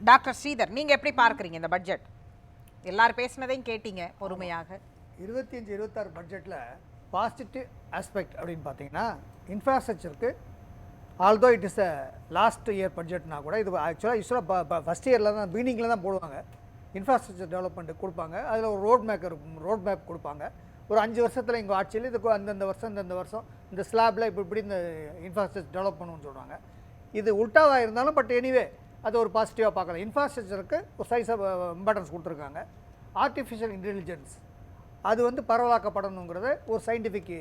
Doctor Sridhar, நீங்க எப்படி பார்க்குறீங்க இந்த பட்ஜெட்? எல்லாரும் பேசினதையும் கேட்டீங்க பொறுமையாக. 25-26 பட்ஜெட்டில் பாசிட்டிவ் ஆஸ்பெக்ட் அப்படின்னு பார்த்தீங்கன்னா இன்ஃப்ராஸ்ட்ரக்சருக்கு, although it is a last year பட்ஜெட்னா கூட இது யூஸ்வலாக ஃபஸ்ட் இயரில் தான் பிகினிங்கில் தான் போடுவாங்க. இன்ஃப்ராஸ்ட்ரக்சர் டெவலப்மெண்ட் கொடுப்பாங்க, அதில் ஒரு ரோட் மேப் கொடுப்பாங்க. ஒரு 5 வருஷத்தில் எங்கள் ஆட்சியில் இதுக்கு அந்தந்த வருஷம் இந்த ஸ்லாபில் இப்படி இந்த இன்ஃப்ராஸ்ட்ரக்சர் டெவலப் பண்ணணும்னு சொல்கிறாங்க. இது உல்ட்டாவாக இருந்தாலும் பட் எனிவே அது ஒரு பாசிட்டிவாக பார்க்கலாம். இன்ஃப்ராஸ்ட்ரக்சருக்கு ஒரு சைஸாக இம்பார்ட்டன்ஸ் கொடுத்துருக்காங்க. ஆர்டிஃபிஷியல் இன்டெலிஜென்ஸ் அது பரவலாக்கப்படணுங்கிறத ஒரு சயின்டிஃபிக்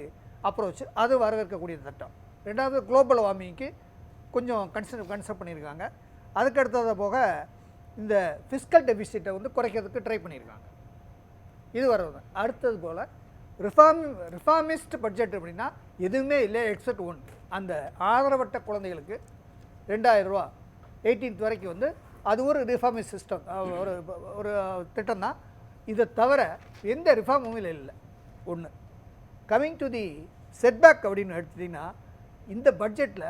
அப்ரோச், அது வரவேற்கக்கூடிய திட்டம். ரெண்டாவது குளோபல் வார்மிங்க்கு கொஞ்சம் கன்செப்ட் பண்ணியிருக்காங்க. அதுக்கடுத்தது போக இந்த ஃபிஸ்கல் டெபிசிட்டை குறைக்கிறதுக்கு ட்ரை பண்ணியிருக்காங்க. இது வருது. அடுத்தது போல் ரிஃபார்மிஸ்ட் பட்ஜெட் அப்படின்னா எதுவுமே இல்லை எக்ஸப்ட் ஒன், அந்த ஆதரவற்ற குழந்தைகளுக்கு 2000 ரூபா 18th வரைக்கும் அது ஒரு ரிஃபார்மிஸ்ட் சிஸ்டம், ஒரு திட்டம் தான். இதை தவிர எந்த ரிஃபார்மும் இல்லை. ஒன்று கம்மிங் டு தி செட்பேக் அப்படின்னு எடுத்துட்டிங்கன்னா இந்த பட்ஜெட்டில்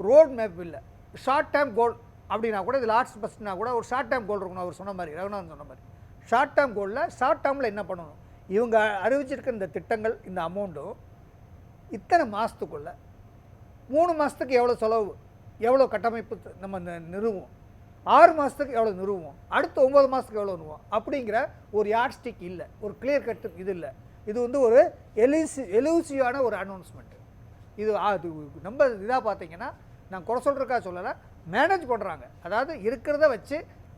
ரோட் மேப் இல்லை. ஷார்ட் டேர்ம் கோல் அப்படின்னா கூட இதில் ஆர்ட்ஸ் பஸ்ட்னா கூட ஒரு ஷார்ட் டேர்ம் கோல் இருக்கணும். அவர் சொன்ன மாதிரி, ரகுநாதன் சொன்ன மாதிரி ஷார்ட் டேர்ம் கோலில் ஷார்ட் டேர்மில் என்ன பண்ணணும், இவங்க அறிவிச்சிருக்க இந்த திட்டங்கள், இந்த அமௌண்ட்டும் இத்தனை மாதத்துக்குள்ள 3 மாதத்துக்கு எவ்வளோ செலவு, எவ்வளோ கட்டமைப்பு நம்ம நிறுவோம், 6 மாதத்துக்கு எவ்வளோ நிறுவோம், அடுத்த 9 மாதத்துக்கு எவ்வளோ நிறுவோம் அப்படிங்கிற ஒரு யார்ட்ஸ்டிக் இல்லை, ஒரு கிளியர் கட்டு இது இல்லை. இது ஒரு எலூசிவான ஒரு அனௌன்ஸ்மெண்ட்டு. இது நம்ம இதாக பார்த்தீங்கன்னா நான் குறை சொல்கிறக்கா சொல்லலை, மேனேஜ் பண்ணுறாங்க. அதாவது இருக்கிறத வச்சு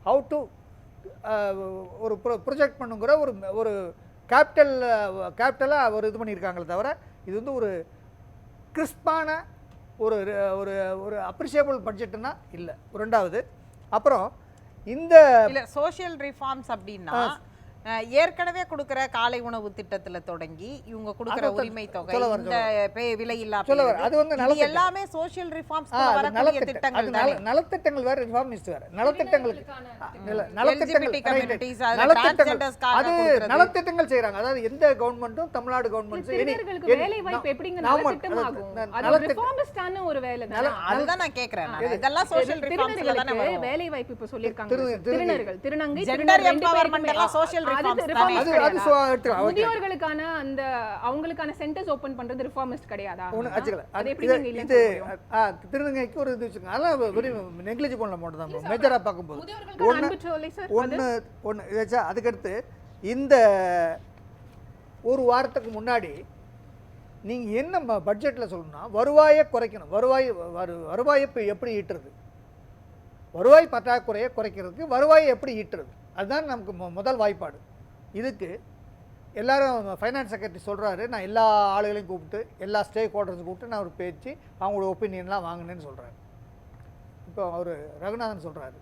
ஹவு டு ஒரு ப்ரொஜெக்ட் பண்ணுங்கிற ஒரு கேபிட்டலாக ஒரு இது பண்ணியிருக்காங்களே தவிர இது ஒரு கிறிஸ்பான ஒரு ஒரு ஒரு அப்ரிஷியபிள் பட்ஜெட்னா இல்லை. ரெண்டாவது அப்புறம் இந்த இல்லை சோஷியல் ரிஃபார்ம்ஸ் அப்படின்னா ஏற்கனவே கொடுக்குற காலை உணவு திட்டத்துல தொடங்கி இவங்க கொடுக்குற உரிமை தொகை, இந்த விலையில்லா அது எல்லாமே சோஷியல் ரிஃபார்ம்ஸ் வரக்கூடிய திட்டங்கள் தானே. நலத்திட்டங்கள் வேற, ரிஃபார்மிஸ்ட் வேற. நலத்திட்டங்களுக்கு அது நலத்திட்டங்கள் செய்றாங்க. அதாவது எந்த கவர்மெண்ட்டும், தமிழ்நாடு கவர்மெண்ட் வேலை வாய்ப்பு எப்படிங்க நலத்திட்டம் ஆகும்? அது ரிஃபார்மிஸ்டான ஒரு வேலை தான. அதுதான் நான் கேக்குறேன். இதெல்லாம் சோஷியல் ரிஃபார்ம்ஸ்ல தானே வரும். வேலை வாய்ப்பு இப்ப சொல்லிருக்காங்க. திருநர்கள், திருநங்கை, ஜெண்டர் எம்பவர்மென்ட் எல்லாம் சோஷியல் முதியோர்களுக்கான அந்த அவங்களுக்கான சென்டர்ஸ் ஓபன் பண்றது ரிஃபார்மிஸ்ட் கிடையாதா? இது திருநங்கைக்கு ஒரு இது வச்சுங்க. அதெல்லாம் வெரி நெக்லிஜிபிள் அமௌண்ட் தான் மேஜரா பார்க்கும்போது. ஒன்று இதாச்சா. அதுக்கடுத்து இந்த ஒரு வாரத்துக்கு முன்னாடி நீங்கள் என்ன பட்ஜெட்டில் சொல்லணும்னா வருவாயை குறைக்கணும். வருவாயை எப்படி ஈட்டுறது, வருவாய் பற்றாக்குறையை குறைக்கிறதுக்கு வருவாயை எப்படி ஈட்டுறது, அதுதான் நமக்கு முதல் வாய்ப்பாடு. இதுக்கு எல்லாரும் ஃபைனான்ஸ் செக்ரட்டரி சொல்கிறாரு, நான் எல்லா ஆளுகளையும் கூப்பிட்டு, எல்லா ஸ்டேக் ஹோல்டர்ஸும் கூப்பிட்டு நான் ஒரு பேச்சு அவங்களோட ஒப்பீனியன்லாம் வாங்கினேன்னு சொல்கிறாரு. இப்போ அவர் ரகுநாதன் சொல்கிறாரு,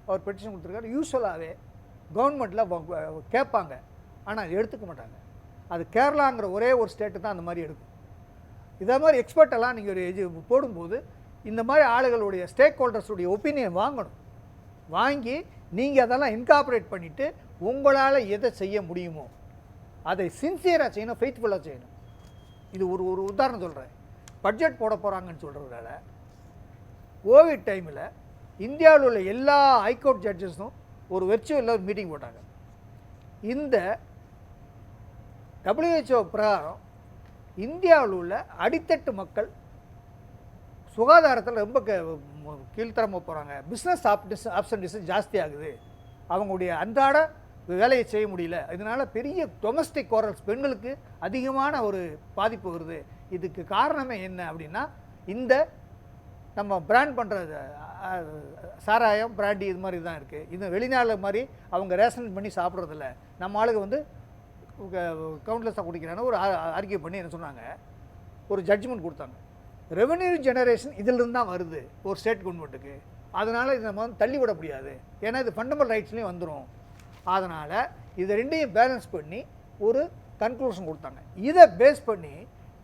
அவர் பெட்டிஷன் கொடுத்துருக்காரு. யூஸ்வலாகவே கவர்மெண்ட்டில் கேட்பாங்க, ஆனால் எடுத்துக்க மாட்டாங்க. அது கேரளாங்கிற ஒரே ஒரு ஸ்டேட்டு தான் அந்த மாதிரி எடுக்கும். இதே மாதிரி எக்ஸ்பர்ட்டெல்லாம் நீங்கள் ஒரு போடும்போது இந்த மாதிரி ஆளுகளுடைய ஸ்டேக் ஹோல்டர்ஸுடைய ஒப்பீனியன் வாங்கணும். வாங்கி நீங்கள் அதெல்லாம் இன்கார்பரேட் பண்ணிவிட்டு உங்களால் எதை செய்ய முடியுமோ அதை சின்சியராக செய்யணும், ஃபெய்த்ஃபுல்லாக செய்யணும். இது ஒரு உதாரணம் சொல்கிறேன். பட்ஜெட் போட போகிறாங்கன்னு சொல்கிறதால கோவிட் டைமில் இந்தியாவில் உள்ள எல்லா ஹைகோர்ட் ஜட்ஜஸும் ஒரு வெர்ச்சுவலில் ஒரு மீட்டிங் போட்டாங்க. இந்த WHO பிரகாரம் இந்தியாவில் உள்ள அடித்தட்டு மக்கள் சுகாதாரத்தில் ரொம்ப கீழ்த்தரமாக போகிறாங்க. பிஸ்னஸ் ஆப்சன்டிசம் ஜாஸ்தி ஆகுது, அவங்களுடைய அன்றாட வேலையை செய்ய முடியல. இதனால் பெரிய டொமஸ்டிக் குவாரல்ஸ், பெண்களுக்கு அதிகமான ஒரு பாதிப்பு வருது. இதுக்கு காரணமே என்ன அப்படின்னா இந்த நம்ம பிராண்ட் பண்ணுற சாராயம், பிராண்டி இது மாதிரி தான் இருக்குது. இது வெளிநாடு மாதிரி அவங்க ரேஷன் பண்ணி சாப்பிட்றதில்ல. நம்ம ஆளுங்க கவுண்ட்லெஸ்ஸாக குடிக்கிறான்னு ஒரு ஆர்கியூ பண்ணி என்ன சொன்னாங்க, ஒரு ஜட்ஜ்மெண்ட் கொடுத்தாங்க. ரெவென்யூ ஜெனரேஷன் இதிலிருந்து தான் வருது ஒரு ஸ்டேட் கவர்மெண்ட்டுக்கு. அதனால் இதை நம்ம தள்ளி விட முடியாது, ஏன்னா இது ஃபண்டமெண்டல் ரைட்ஸ்லேயும் வந்துடும். அதனால் இதை ரெண்டையும் பேலன்ஸ் பண்ணி ஒரு கன்க்ளூஷன் கொடுத்தாங்க. இதை பேஸ் பண்ணி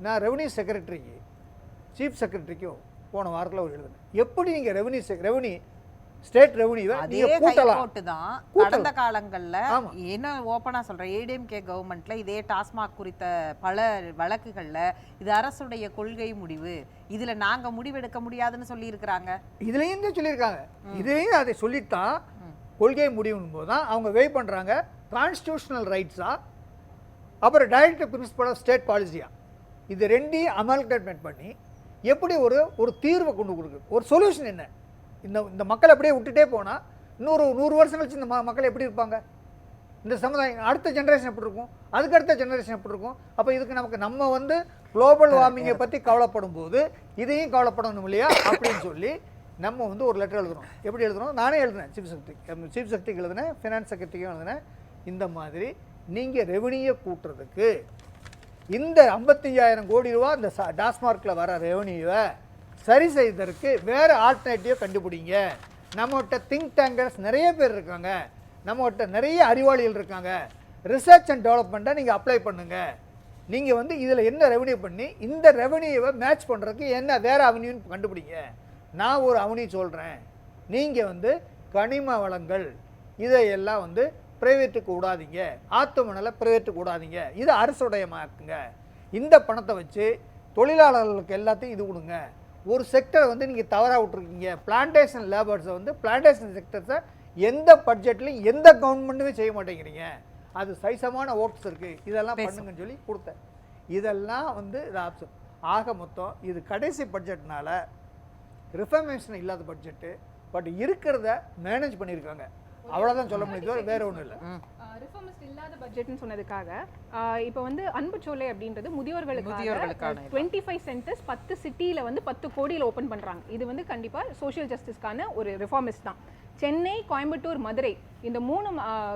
நான் ரெவென்யூ செக்ரட்டரிக்கு, சீஃப் செக்ரட்டரிக்கும் போன வாரத்தில் ஒரு எழுதுனேன். எப்படி நீங்கள் ரெவென்யூ ஸ்டேட் ரெவென்யூவை நீங்க கூட்டலாம். கடந்த காலங்கள்ல என்ன ஓபனா சொல்றேன், ஏடிஎம்கே கவர்மெண்ட்ல இதே டாஸ்மாக் குறித்த பல வழக்குகள்ல இது அரசுடைய கொள்கை முடிவு, இதுல நாங்க முடிவெடுக்க முடியாதுன்னு சொல்லி இருக்கிறாங்க. இதுலயும் சொல்லியிருக்காங்க. இதையும் அதை சொல்லித்தான் கொள்கை முடிவும் போது தான் அவங்க வெயிட் பண்ணுறாங்க கான்ஸ்டியூஷனல் ரைட்ஸா அப்புறம் டைரக்டிவ் பிரின்சிபல் ஆஃப் ஸ்டேட் பாலிசியா, இது ரெண்டையும் அமல்கேட்மெண்ட் பண்ணி எப்படி ஒரு தீர்வை கொண்டு கொடுக்குது, ஒரு சொல்யூஷன் என்ன. இந்த மக்கள் அப்படியே விட்டுட்டே போனால் இன்னொரு 100 வருஷம் கழிச்சு இந்த மக்கள் எப்படி இருப்பாங்க, இந்த சமுதாயம் அடுத்த ஜென்ரேஷன் எப்படி இருக்கும், அதுக்கு அடுத்த ஜென்ரேஷன் எப்படி இருக்கும். அப்போ இதுக்கு நம்ம வந்து குளோபல் வார்மிங்கை பற்றி கவலைப்படும் போது இதையும் கவலைப்படணும் இல்லையா அப்படின்னு சொல்லி நம்ம வந்து ஒரு லெட்டர் எழுதுகிறோம். எப்படி எழுதுகிறோம், நானே எழுதுனேன், சீஃப் செக்ரட்டரிக்கு எழுதுனேன், ஃபினான்ஸ் செக்ரட்டரிக்கும் எழுதுனேன். இந்த மாதிரி நீங்கள் ரெவென்யூயை கூட்டுறதுக்கு இந்த 55,000 கோடி ரூபா இந்த டாஸ்மார்க்கில் வர ரெவென்யூவை சரி செய்வதற்கு வேறு ஆல்டர்னேட்டிவ் கண்டுபிடிங்க. நம்மகிட்ட திங்க் டேங்கர்ஸ் நிறைய பேர் இருக்காங்க, நம்மகிட்ட நிறைய அறிவாளிகள் இருக்காங்க. ரிசர்ச் அண்ட் டெவலப்மெண்ட்டை நீங்கள் அப்ளை பண்ணுங்கள். நீங்கள் வந்து இதில் என்ன ரெவென்யூ பண்ணி இந்த ரெவென்யூவை மேட்ச் பண்ணுறதுக்கு என்ன வேறு அவென்யூன்னு கண்டுபிடிங்க. நான் ஒரு அவென்யூ சொல்கிறேன், நீங்கள் வந்து கனிம வளங்கள் இதையெல்லாம் வந்து பிரைவேட்டுக்கு விடாதீங்க, ஆத்து மணலை பிரைவேட்டுக்கு விடாதீங்க, இது அரசுடையமாக்குங்க. இந்த பணத்தை வச்சு தொழிலாளர்களுக்கு எல்லாத்தையும் இது கொடுங்க. ஒரு செக்டரை வந்து நீங்கள் தவறாக விட்டுருக்கீங்க. பிளான்டேஷன் லேபர்ஸை வந்து பிளான்டேஷன் செக்டர்ஸை எந்த பட்ஜெட்லையும் எந்த கவர்மெண்ட்டுமே செய்ய மாட்டேங்கிறீங்க, அது சைசமான ஓட்ஸ் இருக்குது, இதெல்லாம் பண்ணுங்கன்னு சொல்லி கொடுத்தேன். இதெல்லாம் வந்து இது ஆப்ஷன். ஆக மொத்தம் இது கடைசி பட்ஜெட்னால ரிஃபர்மேஷன் இல்லாத பட்ஜெட்டு, பட் இருக்கிறத மேனேஜ் பண்ணியிருக்காங்க, அவ்வளோதான் சொல்ல முடியுது, வேற ஒன்றும் இல்லை. ரிஃபார்மிஸ்ட் இல்லாத பட்ஜெட்னு சொன்னதுக்காக இப்போ வந்து அன்புச்சோலை அப்படின்றது முதியோர்களுக்கான 25 சென்டர்ஸ் 10 சிட்டியில் வந்து 10 கோடியில் ஓப்பன் பண்ணுறாங்க. இது வந்து கண்டிப்பாக சோஷியல் ஜஸ்டிஸ்க்கான ஒரு ரிஃபார்மிஸ்ட் தான். சென்னை, கோயம்புத்தூர், மதுரை இந்த 3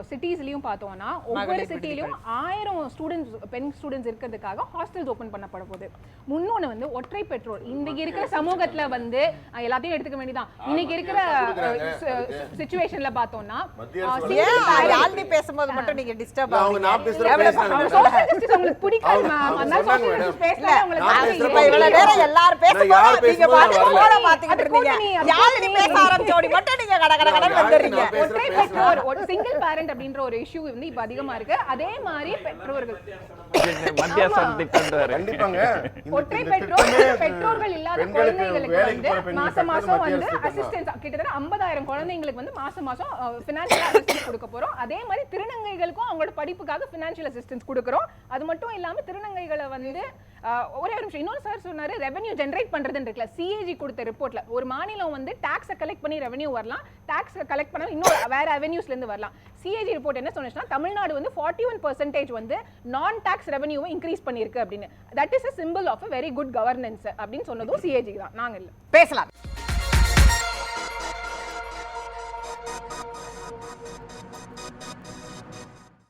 சிட்டிஸ்லையும் பார்த்தோம்னா ஒவ்வொரு சிட்டிலையும் 1000 ஸ்டூடெண்ட்ஸ் பெண் ஸ்டூடெண்ட்ஸ் இருக்கிறதுக்காக ஹாஸ்டல்ஸ் ஓப்பன் பண்ணப்பட போகுது. முன்னொன்று வந்து ஒற்றை பெற்றோர். இன்னைக்கு இருக்கிற சமூகத்தில் வந்து எல்லாத்தையும் எடுத்துக்க வேண்டியதான். இன்னைக்கு இருக்கிற சிச்சுவேஷன்ல பார்த்தோம்னா பேசும்போது மட்டும் நீங்க டிஸ்டர்ப் சோஷியல் ஜஸ்டிஸ் உங்களுக்கு பிடிக்காது மேம். அதனால சோஷியல் ஜஸ்டிஸ் பேசல உங்களுக்கு இவ்வளவு நேரம் எல்லாரும் பேசும்போது நீங்க பாட்டுல பாத்துக்கிட்டு இருந்தீங்க. யாரு பேச ஆரம்பிச்சோடி மட்டும் நீங்க கட கட கடன்னு வந்துறீங்க. ஒற்றை பெற்றோர், ஒரு சிங்கிள் பேரண்ட் அப்படின்ற ஒரு இஷ்யூ வந்து இப்ப அதிகமா இருக்கு. அதே மாதிரி பெற்றோர்கள் ஒற்றை பெற்றோர்கள் இல்லாத குழந்தைகளுக்கு வந்து மாசம் மாசம் வந்து அசிஸ்டன்ஸ் கிட்டத்தட்ட 50,000 குழந்தைங்களுக்கு வந்து மாசம் மாசம் பினான்சியல் அசிஸ்டன்ஸ் கொடுக்க போறோம். அதே மாதிரி திருநங்கைகளுக்கும் அவங்களோட படிப்புக்காக பினான்சியல் அசிஸ்டன்ஸ் கொடுக்குறோம். அது மட்டும் இல்லாம திருநங்கைகளை வந்து ஒரே ஒரு நிமிஷம், இன்னொரு சார் சொன்னாரு ரெவென்யூ ஜெனரேட் பண்றதுன்னு இருக்குல்ல, சிஏஜி கொடுத்த ரிப்போர்ட்ல ஒரு மாநிலம் வந்து டாக்ஸை கலெக்ட் பண்ணி ரெவென்யூ வரலாம், டாக்ஸ் கலெக்ட் பண்ணாலும் இன்னொரு வேற அவென்யூஸ்ல இருந்து வரலாம். சிஏஜி ரிப்போர்ட் என்ன சொன்னுச்சுன்னா தமிழ்நாடு வந்து 41% வந்து நான் டாக்ஸ் ரெவென்யூவை இன்க்ரீஸ் பண்ணிருக்கு அப்படின்னு. That is a symbol of a very good governance அப்படின்னு சொன்னதும் சிஏஜி தான், நாங்க இல்ல. பேசலாம்.